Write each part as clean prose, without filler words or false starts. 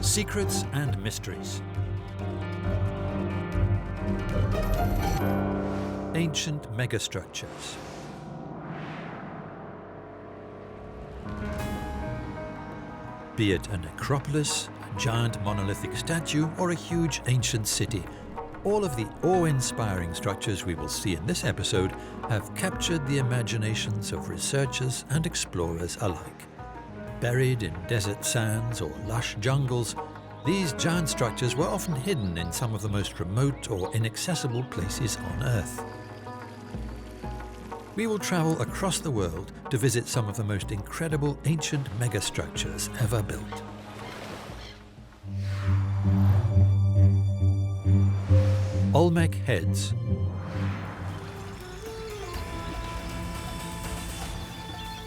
Secrets and mysteries. Ancient megastructures. Be it a necropolis, a giant monolithic statue, or a huge ancient city, all of the awe-inspiring structures we will see in this episode have captured the imaginations of researchers and explorers alike. Buried in desert sands or lush jungles, these giant structures were often hidden in some of the most remote or inaccessible places on Earth. We will travel across the world to visit some of the most incredible ancient megastructures ever built. Olmec Heads.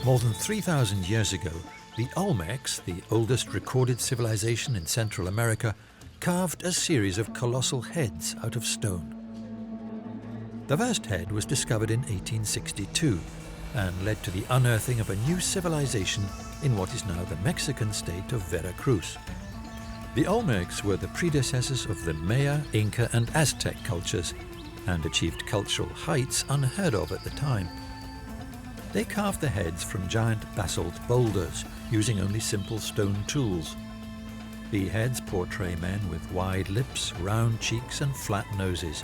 More than 3,000 years ago, the Olmecs, the oldest recorded civilization in Central America, carved a series of colossal heads out of stone. The first head was discovered in 1862 and led to the unearthing of a new civilization in what is now the Mexican state of Veracruz. The Olmecs were the predecessors of the Maya, Inca and Aztec cultures and achieved cultural heights unheard of at the time. They carved the heads from giant basalt boulders using only simple stone tools. The heads portray men with wide lips, round cheeks and flat noses.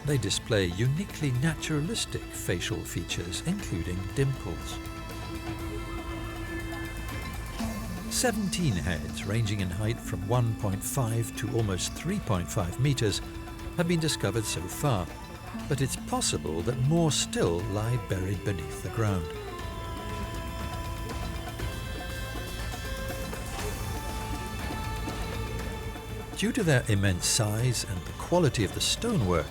They display uniquely naturalistic facial features, including dimples. 17 heads, ranging in height from 1.5 to almost 3.5 meters, have been discovered so far, but it's possible that more still lie buried beneath the ground. Due to their immense size and the quality of the stonework,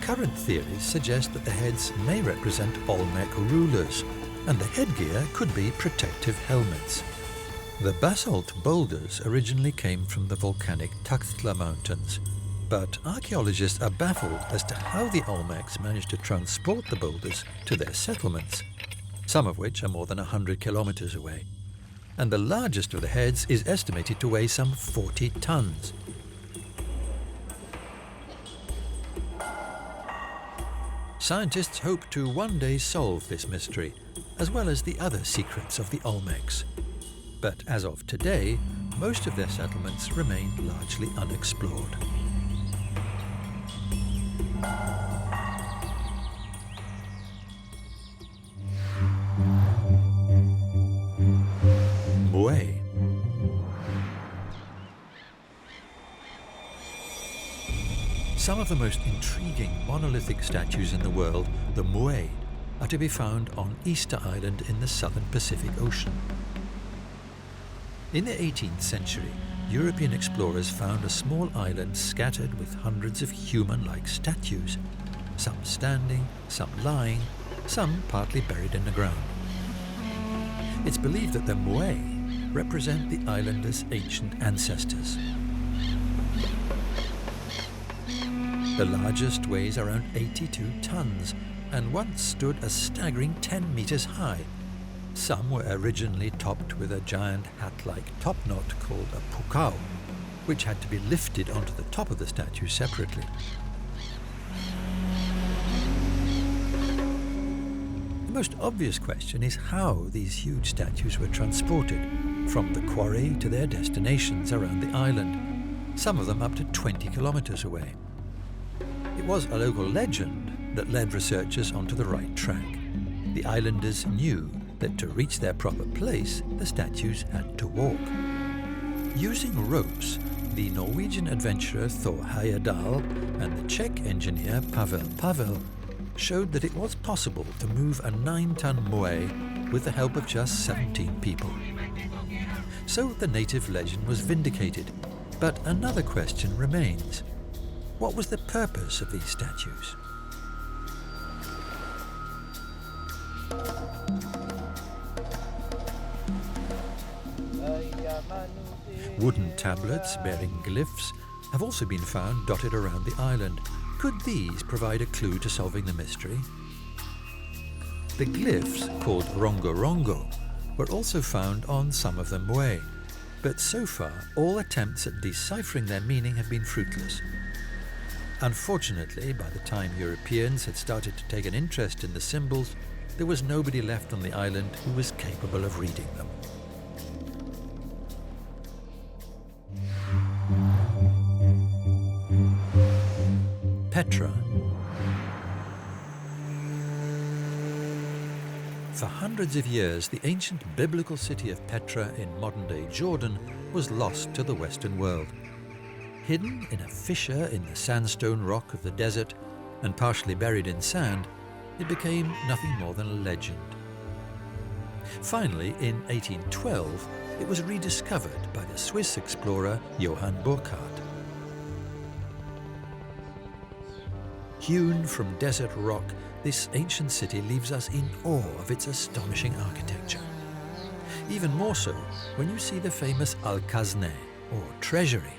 current theories suggest that the heads may represent Olmec rulers, and the headgear could be protective helmets. The basalt boulders originally came from the volcanic Tuxtla Mountains, but archaeologists are baffled as to how the Olmecs managed to transport the boulders to their settlements, some of which are more than 100 kilometers away. And the largest of the heads is estimated to weigh some 40 tons. Scientists hope to one day solve this mystery, as well as the other secrets of the Olmecs. But as of today, most of their settlements remain largely unexplored. Moai. Some of the most intriguing monolithic statues in the world, the Moai, are to be found on Easter Island in the southern Pacific Ocean. In the 18th century, European explorers found a small island scattered with hundreds of human-like statues, some standing, some lying, some partly buried in the ground. It's believed that the Moai represent the islanders' ancient ancestors. The largest weighs around 82 tons and once stood a staggering 10 meters high. Some were originally topped with a giant hat-like top knot called a pukao, which had to be lifted onto the top of the statue separately. The most obvious question is how these huge statues were transported from the quarry to their destinations around the island, some of them up to 20 kilometers away. It was a local legend that led researchers onto the right track. The islanders knew that to reach their proper place, the statues had to walk. Using ropes, the Norwegian adventurer Thor Heyerdahl and the Czech engineer Pavel showed that it was possible to move a 9-ton Moai with the help of just 17 people. So the native legend was vindicated, but another question remains. What was the purpose of these statues? Wooden tablets bearing glyphs have also been found dotted around the island. Could these provide a clue to solving the mystery? The glyphs, called rongo rongo, were also found on some of the Moai. But so far, all attempts at deciphering their meaning have been fruitless. Unfortunately, by the time Europeans had started to take an interest in the symbols, there was nobody left on the island who was capable of reading them. Petra. For hundreds of years, the ancient biblical city of Petra in modern-day Jordan was lost to the Western world. Hidden in a fissure in the sandstone rock of the desert and partially buried in sand, it became nothing more than a legend. Finally, in 1812, it was rediscovered by the Swiss explorer Johann Burckhardt. Hewn from desert rock, this ancient city leaves us in awe of its astonishing architecture. Even more so when you see the famous Al-Kazne, or treasury.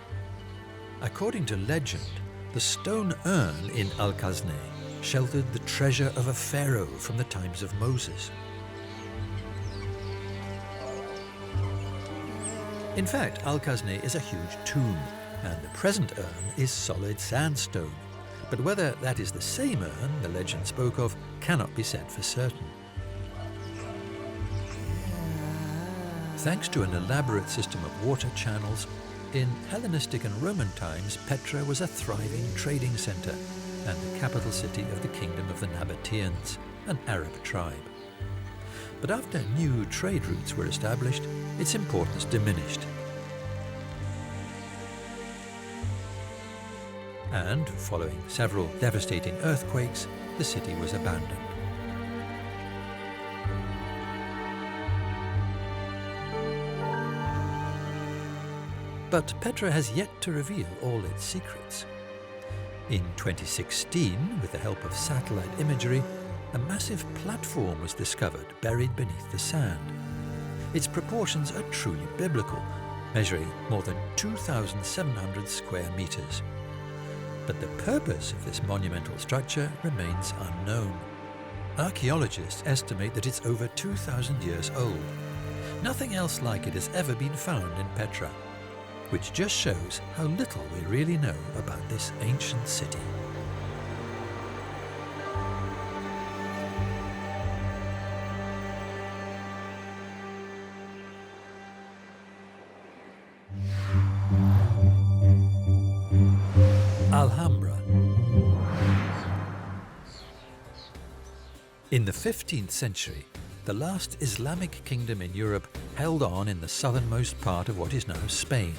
According to legend, the stone urn in Al-Kazne sheltered the treasure of a pharaoh from the times of Moses. In fact, Al-Kazne is a huge tomb, and the present urn is solid sandstone. But whether that is the same urn the legend spoke of cannot be said for certain. Thanks to an elaborate system of water channels, in Hellenistic and Roman times, Petra was a thriving trading centre and the capital city of the kingdom of the Nabateans, an Arab tribe. But after new trade routes were established, its importance diminished. And, following several devastating earthquakes, the city was abandoned. But Petra has yet to reveal all its secrets. In 2016, with the help of satellite imagery, a massive platform was discovered buried beneath the sand. Its proportions are truly biblical, measuring more than 2,700 square meters. But the purpose of this monumental structure remains unknown. Archaeologists estimate that it's over 2,000 years old. Nothing else like it has ever been found in Petra, which just shows how little we really know about this ancient city. Alhambra. In the 15th century, the last Islamic kingdom in Europe held on in the southernmost part of what is now Spain.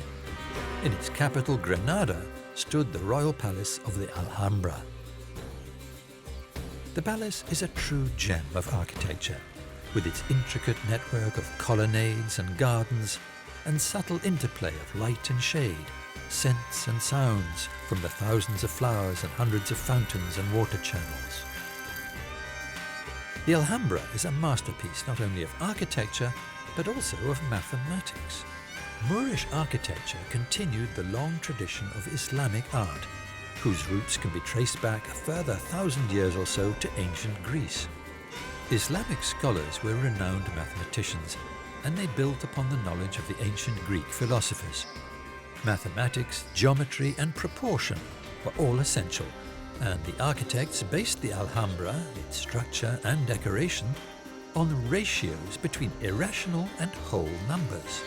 In its capital, Granada, stood the royal palace of the Alhambra. The palace is a true gem of architecture, with its intricate network of colonnades and gardens, and subtle interplay of light and shade, scents and sounds from the thousands of flowers and hundreds of fountains and water channels. The Alhambra is a masterpiece not only of architecture, but also of mathematics. Moorish architecture continued the long tradition of Islamic art, whose roots can be traced back a further 1,000 years or so to ancient Greece. Islamic scholars were renowned mathematicians, and they built upon the knowledge of the ancient Greek philosophers. Mathematics, geometry, and proportion were all essential, and the architects based the Alhambra, its structure and decoration, on ratios between irrational and whole numbers.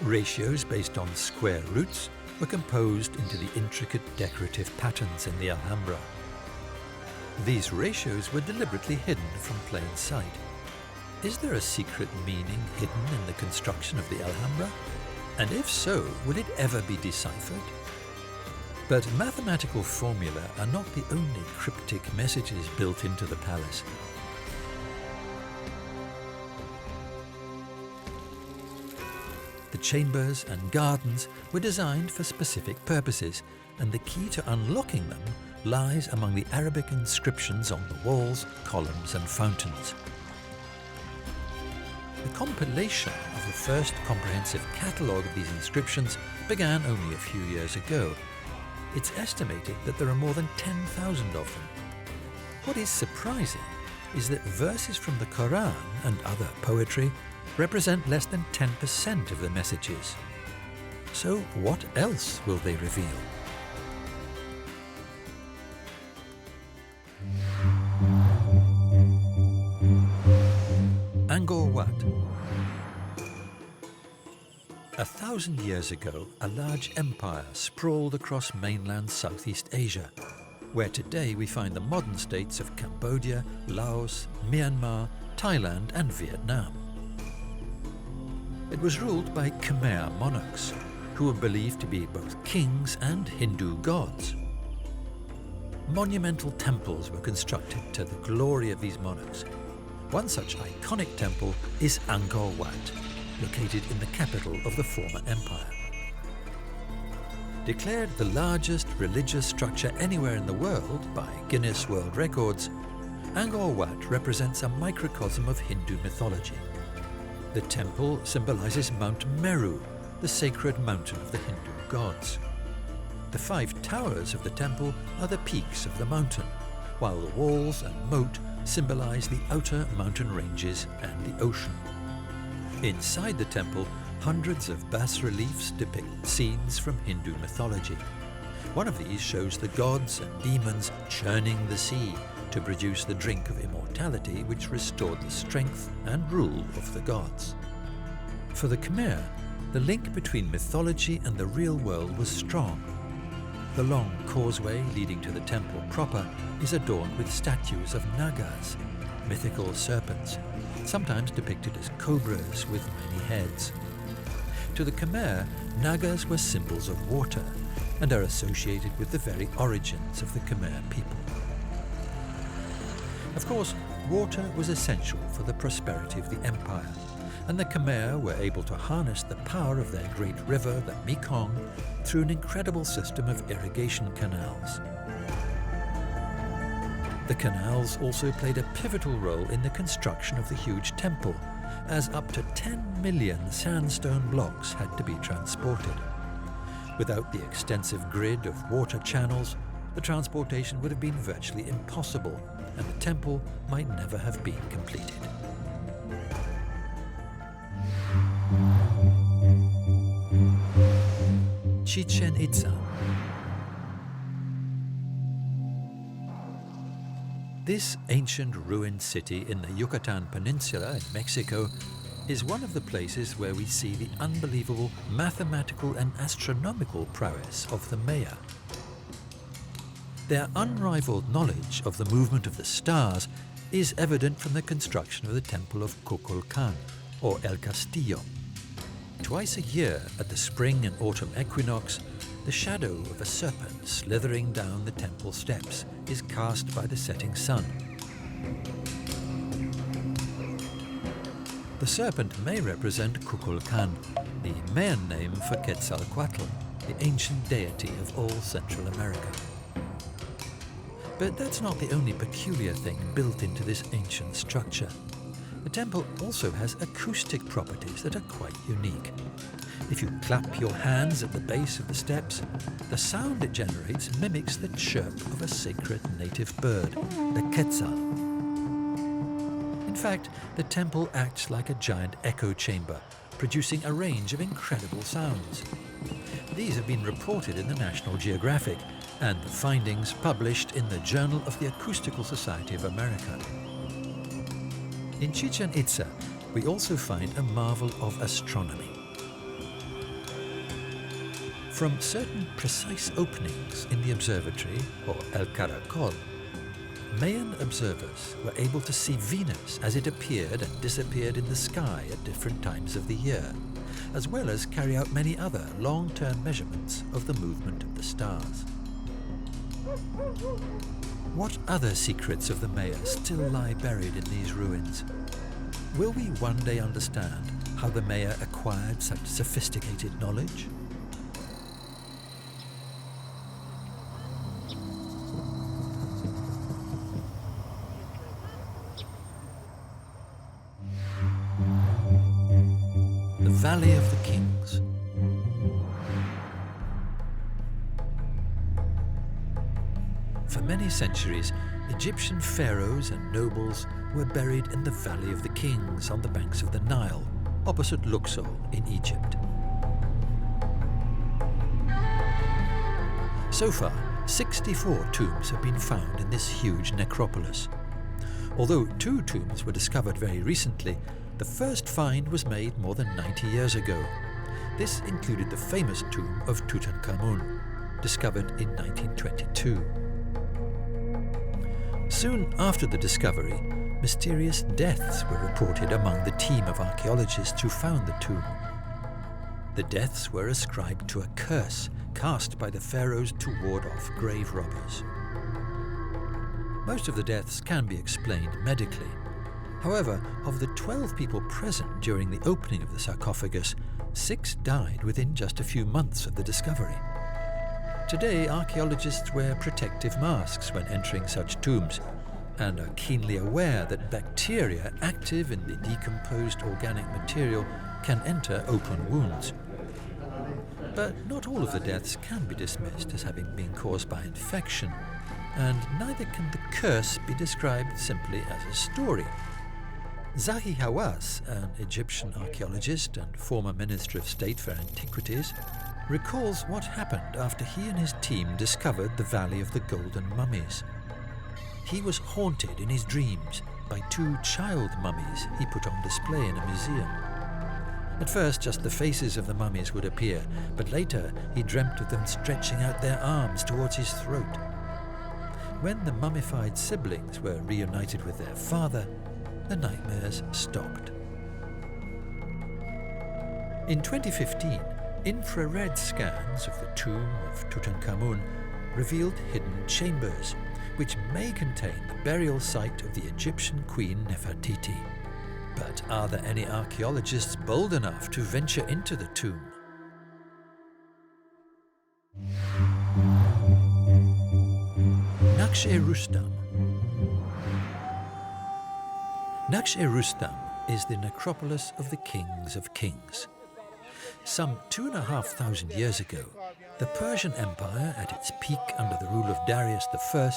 Ratios based on square roots were composed into the intricate decorative patterns in the Alhambra. These ratios were deliberately hidden from plain sight. Is there a secret meaning hidden in the construction of the Alhambra? And if so, will it ever be deciphered? But mathematical formulae are not the only cryptic messages built into the palace. The chambers and gardens were designed for specific purposes, and the key to unlocking them lies among the Arabic inscriptions on the walls, columns, and fountains. The compilation of the first comprehensive catalogue of these inscriptions began only a few years ago. It's estimated that there are more than 10,000 of them. What is surprising is that verses from the Quran and other poetry represent less than 10% of the messages. So what else will they reveal? Angkor Wat. 1,000 years ago, a large empire sprawled across mainland Southeast Asia, where today we find the modern states of Cambodia, Laos, Myanmar, Thailand and Vietnam. It was ruled by Khmer monarchs, who were believed to be both kings and Hindu gods. Monumental temples were constructed to the glory of these monarchs. One such iconic temple is Angkor Wat, located in the capital of the former empire. Declared the largest religious structure anywhere in the world by Guinness World Records, Angkor Wat represents a microcosm of Hindu mythology. The temple symbolizes Mount Meru, the sacred mountain of the Hindu gods. The 5 towers of the temple are the peaks of the mountain, while the walls and moat symbolize the outer mountain ranges and the ocean. Inside the temple, hundreds of bas-reliefs depict scenes from Hindu mythology. One of these shows the gods and demons churning the sea to produce the drink of immortality which restored the strength and rule of the gods. For the Khmer, the link between mythology and the real world was strong. The long causeway leading to the temple proper is adorned with statues of Nagas, mythical serpents, sometimes depicted as cobras with many heads. To the Khmer, Nagas were symbols of water and are associated with the very origins of the Khmer people. Of course, water was essential for the prosperity of the empire, and the Khmer were able to harness the power of their great river, the Mekong, through an incredible system of irrigation canals. The canals also played a pivotal role in the construction of the huge temple, as up to 10 million sandstone blocks had to be transported. Without the extensive grid of water channels, the transportation would have been virtually impossible, and the temple might never have been completed. Chichen Itza. This ancient ruined city in the Yucatan Peninsula in Mexico is one of the places where we see the unbelievable mathematical and astronomical prowess of the Maya. Their unrivaled knowledge of the movement of the stars is evident from the construction of the temple of Kukulkan, or El Castillo. Twice a year, at the spring and autumn equinox, the shadow of a serpent slithering down the temple steps is cast by the setting sun. The serpent may represent Kukulkan, the Mayan name for Quetzalcoatl, the ancient deity of all Central America. But that's not the only peculiar thing built into this ancient structure. The temple also has acoustic properties that are quite unique. If you clap your hands at the base of the steps, the sound it generates mimics the chirp of a sacred native bird, the quetzal. In fact, the temple acts like a giant echo chamber, producing a range of incredible sounds. These have been reported in the National Geographic, and the findings published in the Journal of the Acoustical Society of America. In Chichen Itza, we also find a marvel of astronomy. From certain precise openings in the observatory, or El Caracol, Mayan observers were able to see Venus as it appeared and disappeared in the sky at different times of the year, as well as carry out many other long-term measurements of the movement of the stars. What other secrets of the Maya still lie buried in these ruins? Will we one day understand how the Maya acquired such sophisticated knowledge? The Valley of the Kings. For many centuries, Egyptian pharaohs and nobles were buried in the Valley of the Kings on the banks of the Nile, opposite Luxor in Egypt. So far, 64 tombs have been found in this huge necropolis. Although 2 tombs were discovered very recently, the first find was made more than 90 years ago. This included the famous tomb of Tutankhamun, discovered in 1922. Soon after the discovery, mysterious deaths were reported among the team of archaeologists who found the tomb. The deaths were ascribed to a curse cast by the pharaohs to ward off grave robbers. Most of the deaths can be explained medically. However, of the 12 people present during the opening of the sarcophagus, 6 died within just a few months of the discovery. Today, archaeologists wear protective masks when entering such tombs and are keenly aware that bacteria active in the decomposed organic material can enter open wounds. But not all of the deaths can be dismissed as having been caused by infection, and neither can the curse be described simply as a story. Zahi Hawass, an Egyptian archaeologist and former Minister of State for Antiquities, recalls what happened after he and his team discovered the Valley of the Golden Mummies. He was haunted in his dreams by 2 child mummies he put on display in a museum. At first, just the faces of the mummies would appear, but later he dreamt of them stretching out their arms towards his throat. When the mummified siblings were reunited with their father, the nightmares stopped. In 2015, infrared scans of the tomb of Tutankhamun revealed hidden chambers, which may contain the burial site of the Egyptian queen Nefertiti. But are there any archaeologists bold enough to venture into the tomb? NAQSH-E-RUSTAM. NAQSH-E-RUSTAM is the necropolis of the kings of kings. Some 2,500 years ago, the Persian Empire, at its peak under the rule of Darius I,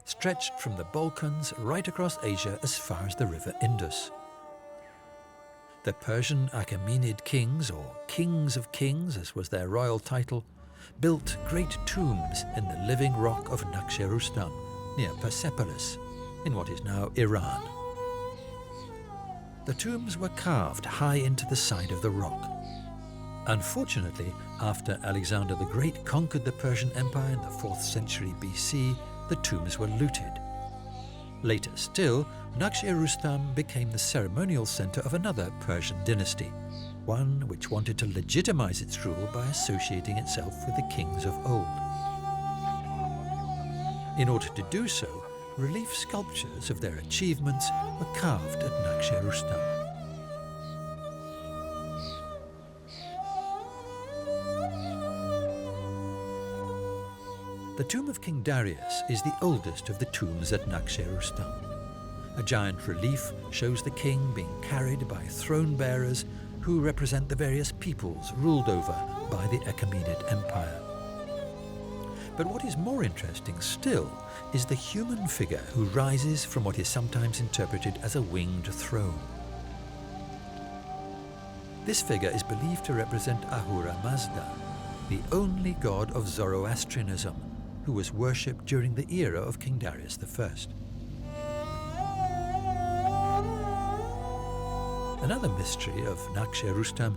stretched from the Balkans right across Asia as far as the river Indus. The Persian Achaemenid kings, or kings of kings as was their royal title, built great tombs in the living rock of NAQSH-E-RUSTAM near Persepolis, in what is now Iran. The tombs were carved high into the side of the rock. Unfortunately, after Alexander the Great conquered the Persian Empire in the 4th century BC, the tombs were looted. Later still, NAQSH-E-RUSTAM became the ceremonial center of another Persian dynasty, one which wanted to legitimize its rule by associating itself with the kings of old. In order to do so, relief sculptures of their achievements were carved at NAQSH-E-RUSTAM. The tomb of King Darius is the oldest of the tombs at NAQSH-E-RUSTAM. A giant relief shows the king being carried by throne bearers who represent the various peoples ruled over by the Achaemenid Empire. But what is more interesting still is the human figure who rises from what is sometimes interpreted as a winged throne. This figure is believed to represent Ahura Mazda, the only god of Zoroastrianism, who was worshipped during the era of King Darius I. Another mystery of NAQSH-E-RUSTAM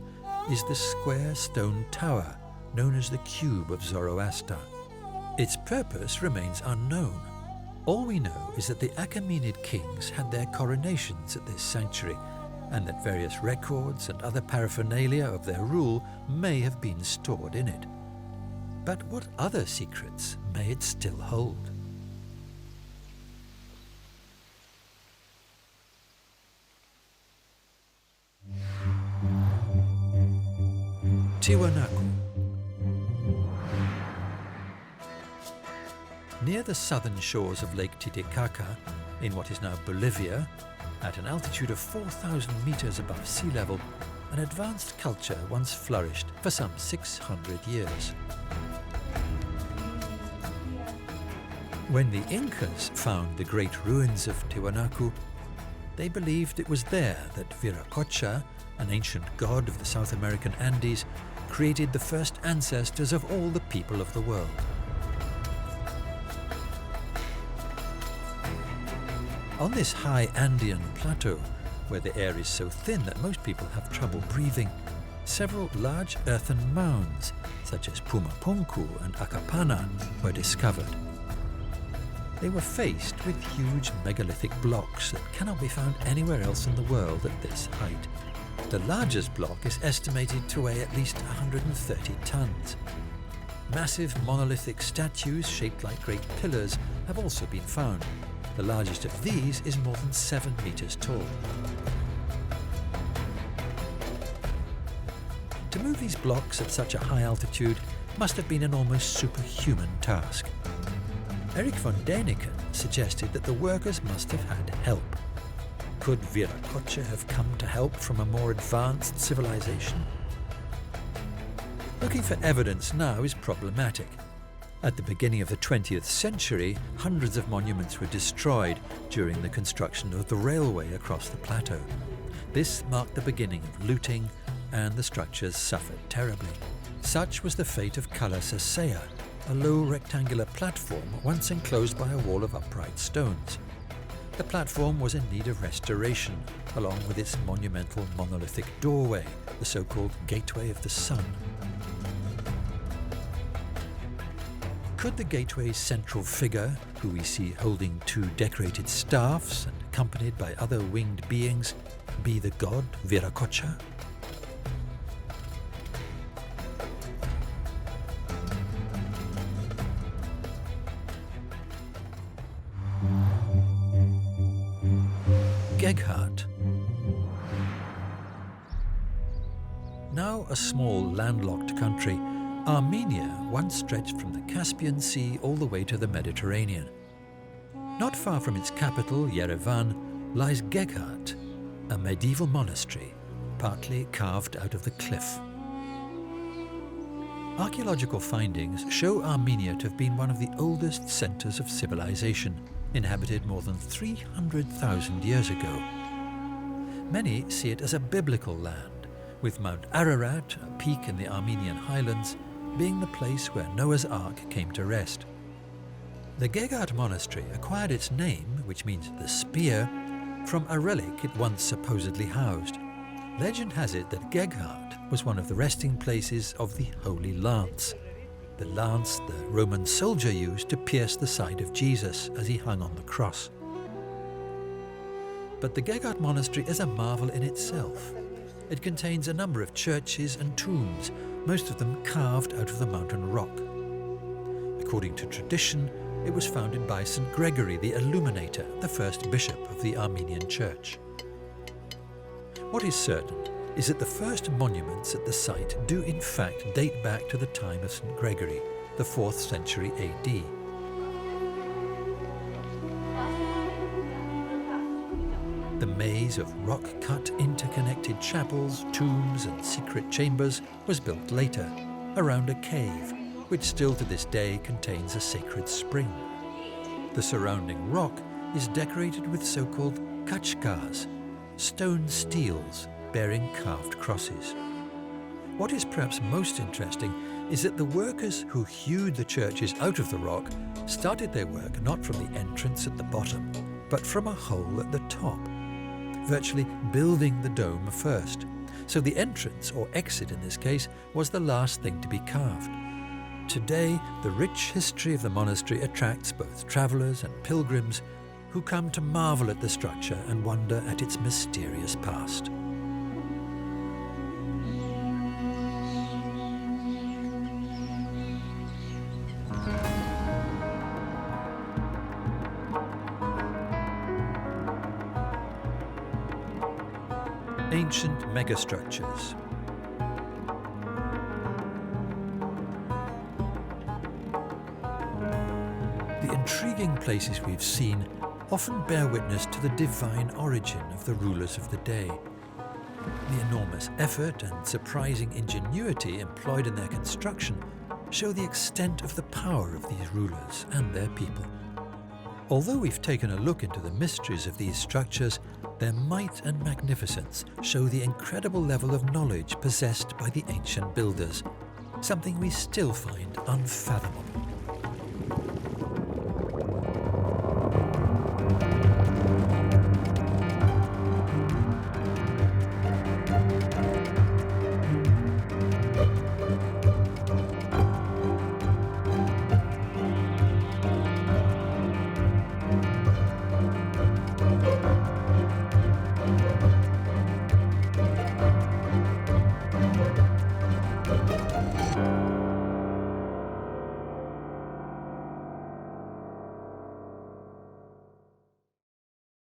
is the square stone tower known as the Cube of Zoroaster. Its purpose remains unknown. All we know is that the Achaemenid kings had their coronations at this sanctuary, and that various records and other paraphernalia of their rule may have been stored in it. But what other secrets may it still hold? TIWANAKU. Near the southern shores of Lake Titicaca, in what is now Bolivia, at an altitude of 4,000 meters above sea level, an advanced culture once flourished for some 600 years. When the Incas found the great ruins of Tiwanaku, They believed it was there that Viracocha, an ancient god of the South American Andes, created the first ancestors of all the people of the world. On this high Andean plateau, where the air is so thin that most people have trouble breathing, several large earthen mounds, such as Pumapunku and Acapana, were discovered. They were faced with huge megalithic blocks that cannot be found anywhere else in the world at this height. The largest block is estimated to weigh at least 130 tons. Massive monolithic statues shaped like great pillars have also been found. The largest of these is more than 7 meters tall. To move these blocks at such a high altitude must have been an almost superhuman task. Erik von Däniken suggested that the workers must have had help. Could Viracocha have come to help from a more advanced civilization? Looking for evidence now is problematic. At the beginning of the 20th century, hundreds of monuments were destroyed during the construction of the railway across the plateau. This marked the beginning of looting, and the structures suffered terribly. Such was the fate of Cala Sasea, a low rectangular platform once enclosed by a wall of upright stones. The platform was in need of restoration, along with its monumental monolithic doorway, the so-called Gateway of the Sun. Could the gateway's central figure, who we see holding 2 decorated staffs and accompanied by other winged beings, be the god Viracocha? GEGHARD. Now a small landlocked country, Armenia once stretched from the Caspian Sea all the way to the Mediterranean. Not far from its capital, Yerevan, lies GEGHARD, a medieval monastery, partly carved out of the cliff. Archaeological findings show Armenia to have been one of the oldest centers of civilization, inhabited more than 300,000 years ago. Many see it as a biblical land, with Mount Ararat, a peak in the Armenian highlands, being the place where Noah's Ark came to rest. The GEGHARD monastery acquired its name, which means the spear, from a relic it once supposedly housed. Legend has it that GEGHARD was one of the resting places of the Holy Lance, the lance the Roman soldier used to pierce the side of Jesus as he hung on the cross. But the GEGHARD monastery is a marvel in itself. It contains a number of churches and tombs, most of them carved out of the mountain rock. According to tradition, it was founded by St. Gregory the Illuminator, the first bishop of the Armenian Church. What is certain is that the first monuments at the site do in fact date back to the time of St. Gregory, the 4th century AD. The maze of rock-cut interconnected chapels, tombs and secret chambers was built later, around a cave, which still to this day contains a sacred spring. The surrounding rock is decorated with so-called kachkas, stone steels bearing carved crosses. What is perhaps most interesting is that the workers who hewed the churches out of the rock started their work not from the entrance at the bottom, but from a hole at the top, virtually building the dome first. So the entrance, or exit in this case, was the last thing to be carved. Today, the rich history of the monastery attracts both travellers and pilgrims who come to marvel at the structure and wonder at its mysterious past. Ancient megastructures. The intriguing places we've seen often bear witness to the divine origin of the rulers of the day. The enormous effort and surprising ingenuity employed in their construction show the extent of the power of these rulers and their people. Although we've taken a look into the mysteries of these structures, Their might and magnificence show the incredible level of knowledge possessed by the ancient builders, something we still find unfathomable.